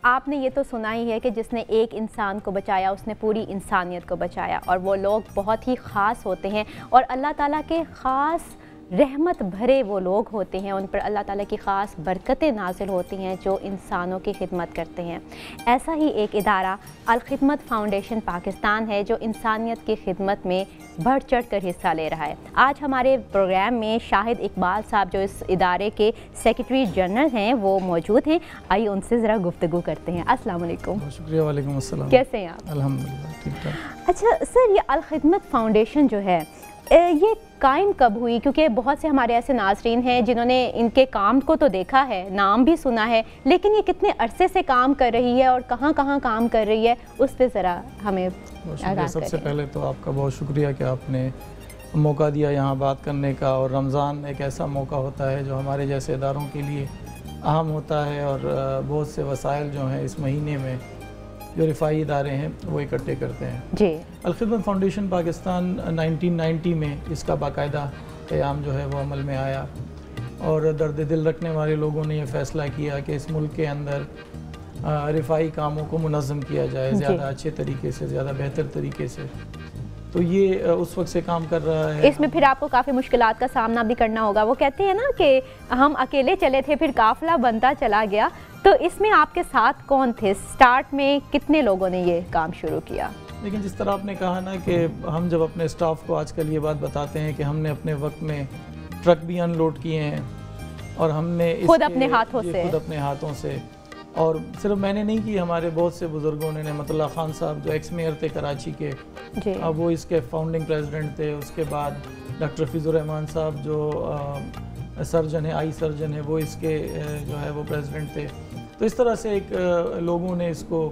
آپ نے یہ تو سنا ہی ہے کہ جس نے ایک انسان کو بچایا اس نے پوری انسانیت کو بچایا، اور وہ لوگ بہت ہی خاص ہوتے ہیں اور اللہ تعالیٰ کے خاص رحمت بھرے وہ لوگ ہوتے ہیں، ان پر اللہ تعالیٰ کی خاص برکتیں نازل ہوتی ہیں جو انسانوں کی خدمت کرتے ہیں۔ ایسا ہی ایک ادارہ الخدمت فاؤنڈیشن پاکستان ہے جو انسانیت کی خدمت میں بڑھ چڑھ کر حصہ لے رہا ہے۔ آج ہمارے پروگرام میں شاہد اقبال صاحب جو اس ادارے کے سیکریٹری جنرل ہیں وہ موجود ہیں، آئیے ان سے ذرا گفتگو کرتے ہیں۔ السلام علیکم۔ شکریہ۔ وعلیکم السلام۔ کیسے ہیں آپ؟ الحمدللہ ٹھیک ٹھاک۔ اچھا سر، یہ الخدمت فاؤنڈیشن جو ہے یہ قائم کب ہوئی؟ کیونکہ بہت سے ہمارے ایسے ناظرین ہیں جنہوں نے ان کے کام کو تو دیکھا ہے، نام بھی سنا ہے، لیکن یہ کتنے عرصے سے کام کر رہی ہے اور کہاں کہاں کام کر رہی ہے، اس پہ ذرا ہمیں آگاہ کریں۔ سب سے پہلے تو آپ کا بہت شکریہ کہ آپ نے موقع دیا یہاں بات کرنے کا، اور رمضان ایک ایسا موقع ہوتا ہے جو ہمارے جیسے اداروں کے لیے اہم ہوتا ہے، اور بہت سے وسائل جو ہیں اس مہینے میں جو رفائی ادارے ہیں وہ اکٹھے کرتے ہیں۔ جی، الخدمت فاؤنڈیشن پاکستان 1990 میں اس کا باقاعدہ قیام جو ہے وہ عمل میں آیا، اور درد دل رکھنے والے لوگوں نے یہ فیصلہ کیا کہ اس ملک کے اندر رفائی کاموں کو منظم کیا جائے زیادہ اچھے طریقے سے، زیادہ بہتر طریقے سے۔ تو یہ اس وقت سے کام کر رہا ہے۔ اس میں پھر آپ کو کافی مشکلات کا سامنا بھی کرنا ہوگا۔ وہ کہتے ہیں نا کہ ہم اکیلے چلے تھے پھر قافلہ بنتا چلا گیا، تو اس میں آپ کے ساتھ کون تھے؟ سٹارٹ میں کتنے لوگوں نے یہ کام شروع کیا؟ لیکن جس طرح آپ نے کہا نا کہ ہم جب اپنے سٹاف کو آج کل یہ بات بتاتے ہیں کہ ہم نے اپنے وقت میں ٹرک بھی ان لوڈ کیے ہیں، اور ہم نے خود اپنے ہاتھوں سے، اور صرف میں نے نہیں کی، ہمارے بہت سے بزرگوں نے، نعمت اللہ خان صاحب جو ایکس میئر تھے کراچی کے، وہ اس کے فاؤنڈنگ پریزیڈنٹ تھے، اس کے بعد ڈاکٹر فیض الرحمان صاحب جو سرجن ہے، آئی سرجن ہے، وہ اس کے جو ہے وہ پریزیڈنٹ تھے۔ تو اس طرح سے ایک لوگوں نے اس کو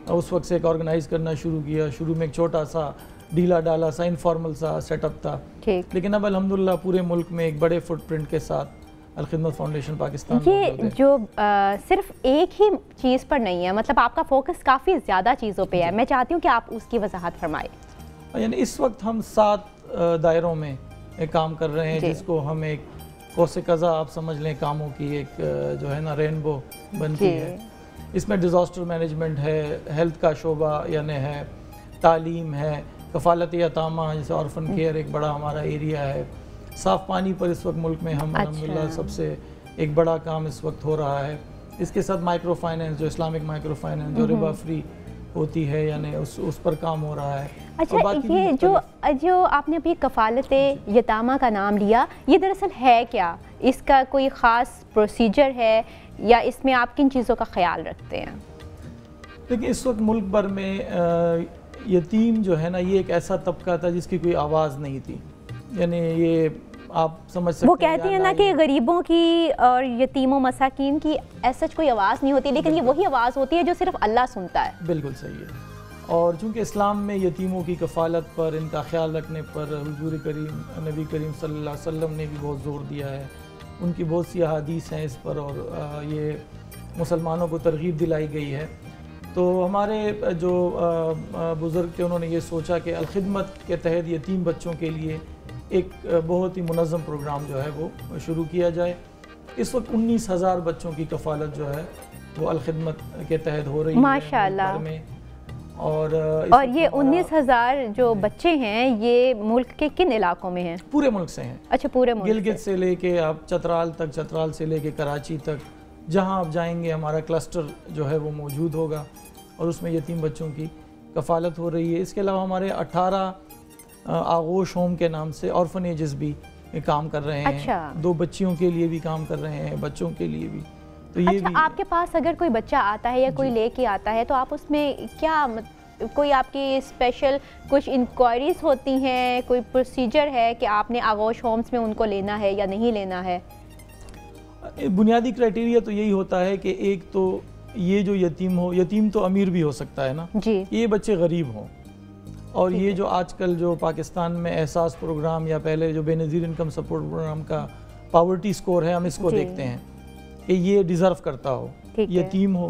اس وقت سے ایک آرگنائز کرنا شروع کیا۔ شروع میں ایک چھوٹا سا ڈھیلا ڈالا سا انفارمل سا سیٹ اپ تھا، لیکن اب الحمدللہ پورے ملک میں ایک بڑے فٹ پرنٹ کے ساتھ الخدمت فاؤنڈیشن پاکستان یہ جو صرف ایک ہی چیز پر نہیں ہے، مطلب آپ کا فوکس کافی زیادہ چیزوں پہ ہے، میں چاہتی ہوں کہ آپ اس کی وضاحت فرمائیں۔ یعنی اس وقت ہم 7 دائروں میں کام کر رہے ہیں، جس کو ہم ایک قوس قزح آپ سمجھ لیں کاموں کی ایک جو ہے نا رینبو بنتی ہے۔ اس میں ڈیزاسٹر مینجمنٹ ہے، ہیلتھ کا شعبہ یعنی ہے، تعلیم ہے، کفالت یتامہ جیسے آرفن کیئر ایک بڑا ہمارا ایریا ہے، صاف پانی پر اس وقت ملک میں ہم الحمدللہ سب سے ایک بڑا کام اس وقت ہو رہا ہے۔ اس کے ساتھ مائکرو فائنینس جو اسلامک مائکرو فائنینس جو ربا فری ہوتی ہے، یعنی اس پر کام ہو رہا ہے۔ اچھا، یہ جو آپ نے ابھی کفالت یتامہ کا نام لیا، یہ دراصل ہے کیا؟ اس کا کوئی خاص پروسیجر ہے یا اس میں آپ کن چیزوں کا خیال رکھتے ہیں؟ لیکن اس وقت ملک بھر میں یتیم جو ہے نا یہ ایک ایسا طبقہ تھا جس کی کوئی آواز نہیں تھی، یعنی یہ آپ سمجھ سکتے ہیں، وہ کہتے ہیں نا کہ غریبوں کی اور یتیموں مساکین کی ایسا کوئی آواز نہیں ہوتی، لیکن یہ وہی آواز ہوتی ہے جو صرف اللہ سنتا ہے۔ بالکل صحیح ہے، اور چونکہ اسلام میں یتیموں کی کفالت پر، ان کا خیال رکھنے پر حضور کریم نبی کریم صلی اللہ علیہ وسلم نے بھی بہت زور دیا ہے، ان کی بہت سی احادیث ہیں اس پر، اور یہ مسلمانوں کو ترغیب دلائی گئی ہے۔ تو ہمارے جو بزرگ تھے انہوں نے یہ سوچا کہ الخدمت کے تحت یتیم بچوں کے لیے ایک بہت ہی منظم پروگرام جو ہے وہ شروع کیا جائے۔ اس وقت 19,000 بچوں کی کفالت جو ہے وہ الخدمت کے تحت ہو رہی ہے ماشاءاللہ میں، اور یہ 19,000 جو بچے ہیں یہ ملک کے کن علاقوں میں ہیں؟ پورے ملک سے ہیں۔ اچھا، پورے ملک گلگت سے لے کے آپ چترال تک، چترال سے لے کے کراچی تک، جہاں آپ جائیں گے ہمارا کلسٹر جو ہے وہ موجود ہوگا، اور اس میں یتیم بچوں کی کفالت ہو رہی ہے۔ اس کے علاوہ ہمارے 18 آغوش ہوم کے نام سے آرفنیجز بھی کام کر رہے ہیں، 2 بچیوں کے لیے بھی کام کر رہے ہیں، بچوں کے لیے بھی۔ تو یہ اچھا، آپ کے پاس اگر کوئی بچہ آتا ہے یا کوئی لے کے آتا ہے تو آپ اس میں کیا کوئی آپ کی اسپیشل کچھ انکوائریز ہوتی ہیں، کوئی پروسیجر ہے کہ آپ نے آغوش ہومز میں ان کو لینا ہے یا نہیں لینا ہے؟ بنیادی کرائٹیریا تو یہی ہوتا ہے کہ ایک تو یہ جو یتیم ہو، یتیم تو امیر بھی ہو سکتا ہے نا، یہ بچے غریب ہوں، اور یہ جو آج کل جو پاکستان میں احساس پروگرام یا پہلے جو بے نظیر انکم سپورٹ پروگرام کا پاورٹی سکور ہے، ہم اس کو دیکھتے ہیں کہ یہ ڈیزرو کرتا ہو، یتیم ہو،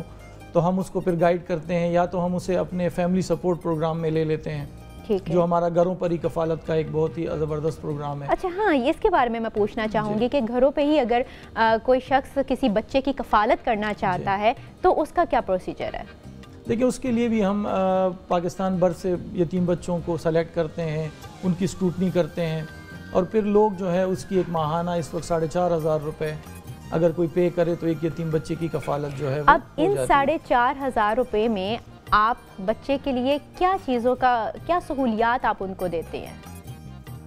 تو ہم اس کو پھر گائیڈ کرتے ہیں، یا تو ہم اسے اپنے فیملی سپورٹ پروگرام میں لے لیتے ہیں، ٹھیک ہے، جو ہمارا گھروں پر ہی کفالت کا ایک بہت ہی زبردست پروگرام ہے۔ اچھا ہاں، اس کے بارے میں پوچھنا چاہوں گی کہ گھروں پہ ہی اگر کوئی شخص کسی بچے کی کفالت کرنا چاہتا ہے تو اس کا کیا پروسیجر ہے؟ دیکھیں اس کے لیے بھی ہم پاکستان بھر سے یتیم بچوں کو سلیکٹ کرتے ہیں، ان کی اسکروٹنی کرتے ہیں، اور پھر لوگ جو ہے اس کی ایک ماہانہ اس وقت 4,500 روپے اگر کوئی پے کرے تو ایک یتیم بچے کی کفالت جو ہے وہ اب ان 4,500 روپے میں آپ بچے کے لیے کیا چیزوں کا، کیا سہولیات آپ ان کو دیتے ہیں؟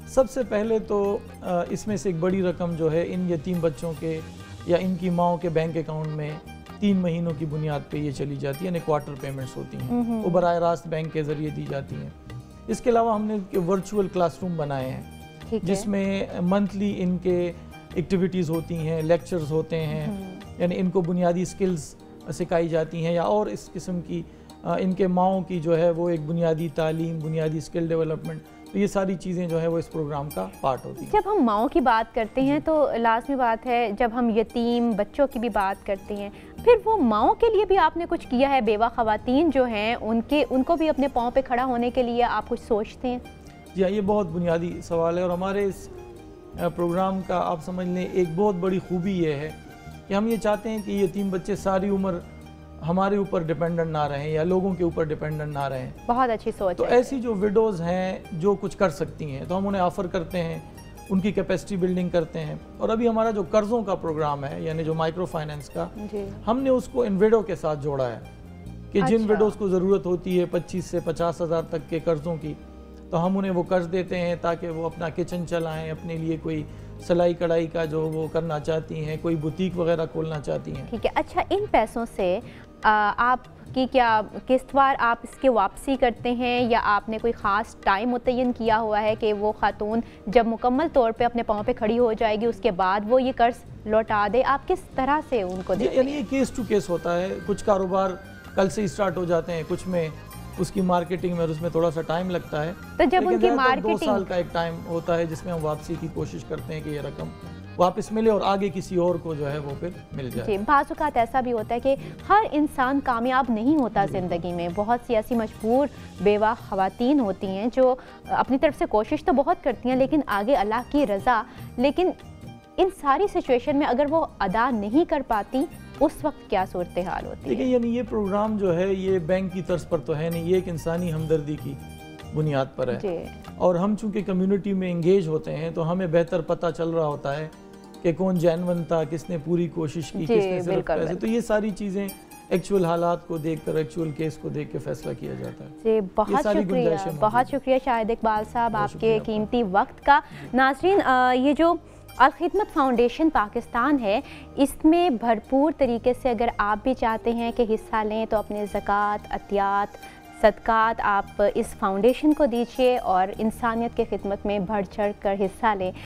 سب سے پہلے تو اس میں سے ایک بڑی رقم جو ہے ان یتیم بچوں کے یا ان کی ماؤں کے بینک اکاؤنٹ میں 3 مہینوں کی بنیاد پہ یہ چلی جاتی ہے، یعنی کوارٹر پیمنٹس ہوتی ہیں، وہ براہ راست بینک کے ذریعے دی جاتی ہیں۔ اس کے علاوہ ہم نے ورچوئل کلاس روم بنائے ہیں جس میں منتھلی ان کے ایکٹیویٹیز ہوتی ہیں، لیکچرز ہوتے ہیں، یعنی ان کو بنیادی سکلز سکھائی جاتی ہیں یا اور اس قسم کی ان کے ماؤں کی جو ہے وہ ایک بنیادی تعلیم، بنیادی سکل ڈیولپمنٹ، تو یہ ساری چیزیں جو ہے وہ اس پروگرام کا پارٹ ہوتی ہیں۔ جب ہم ماؤں کی بات کرتے ہیں تو لازمی بات ہے جب ہم یتیم بچوں کی بھی بات کرتے ہیں، پھر وہ ماؤں کے لیے بھی آپ نے کچھ کیا ہے؟ بیوہ خواتین جو ہیں ان کو بھی اپنے پاؤں پہ کھڑا ہونے کے لیے آپ کچھ سوچتے ہیں؟ جی ہاں، یہ بہت بنیادی سوال ہے، اور ہمارے اس پروگرام کا آپ سمجھ لیں ایک بہت بڑی خوبی یہ ہے کہ ہم یہ چاہتے ہیں کہ یتیم بچے ساری عمر ہمارے اوپر ڈیپینڈنٹ نہ رہیں یا لوگوں کے اوپر ڈیپینڈنٹ نہ رہیں۔ بہت اچھی سوچ ہے۔ تو ایسی جو وڈوز ہیں جو کچھ کر سکتی ہیں تو ہم انہیں آفر کرتے ہیں، ان کی کیپیسٹی بلڈنگ کرتے ہیں، اور ابھی ہمارا جو قرضوں کا پروگرام ہے یعنی جو مائکرو فائنینس کا، ہم نے اس کو ان وڈو کے ساتھ جوڑا ہے کہ جن وڈوز کو ضرورت ہوتی ہے 25 سے 50,000 تک کے قرضوں کی، تو ہم انہیں وہ قرض دیتے ہیں تاکہ وہ اپنا کچن چلائیں، اپنے لیے کوئی سلائی کڑھائی کا جو وہ کرنا چاہتی ہیں، کوئی بوتیک وغیرہ کھولنا چاہتی ہیں۔ ٹھیک ہے، اچھا ان پیسوں سے آپ کی کیا قسط وار آپ اس کی واپسی کرتے ہیں یا آپ نے کوئی خاص ٹائم متعین کیا ہوا ہے کہ وہ خاتون جب مکمل طور پہ اپنے پاؤں پہ کھڑی ہو جائے گی اس کے بعد وہ یہ قرض لوٹا دے؟ آپ کس طرح سے ان کو دیتے ہیں؟ یعنی یہ کیس ٹو کیس ہوتا ہے، کچھ کاروبار کل سے اسٹارٹ ہو جاتے ہیں، کچھ میں اس کی مارکیٹنگ میں اس میں تھوڑا سا ٹائم لگتا ہے، تو جب ان کی مارکیٹنگ 2 سال کا ایک ٹائم ہوتا ہے جس میں ہم واپسی کی کوشش کرتے ہیں کہ یہ رقم واپس ملے اور آگے کسی اور کو جو ہے وہ پھر مل جائے۔ جی، بعض اوقات ایسا بھی ہوتا ہے کہ ہر انسان کامیاب نہیں ہوتا زندگی میں، بہت سی ایسی مجبور بیوہ خواتین ہوتی ہیں جو اپنی طرف سے کوشش تو بہت کرتی ہیں لیکن آگے اللہ کی رضا، لیکن ان ساری سچویشن میں اگر وہ ادا نہیں کر پاتی اس وقت کیا صورتحال ہوتی ہے؟ دیکھیں یعنی یہ پروگرام جو ہے یہ بینک کی طرز پر تو ہے نہیں، یہ ایک انسانی ہمدردی کی بنیاد پر ہے، اور ہم چونکہ کمیونٹی میں انگیج ہوتے ہیں تو ہمیں بہتر پتہ چل رہا ہوتا ہے کہ کون جینون تھا، کس نے پوری کوشش کی، کس نے صرف پیسے، تو یہ ساری چیزیں ایکچوئل حالات کو دیکھ کر، ایکچوئل کیس کو دیکھ کے فیصلہ کیا جاتا ہے۔ جی بہت شکریہ شاہد اقبال صاحب آپ کے قیمتی وقت کا۔ ناظرین، یہ جو الخدمت فاؤنڈیشن پاکستان ہے اس میں بھرپور طریقے سے اگر آپ بھی چاہتے ہیں کہ حصہ لیں تو اپنے زکوٰۃ، عطیات، صدقات آپ اس فاؤنڈیشن کو دیجیے اور انسانیت کے خدمت میں بڑھ چڑھ کر حصہ لیں۔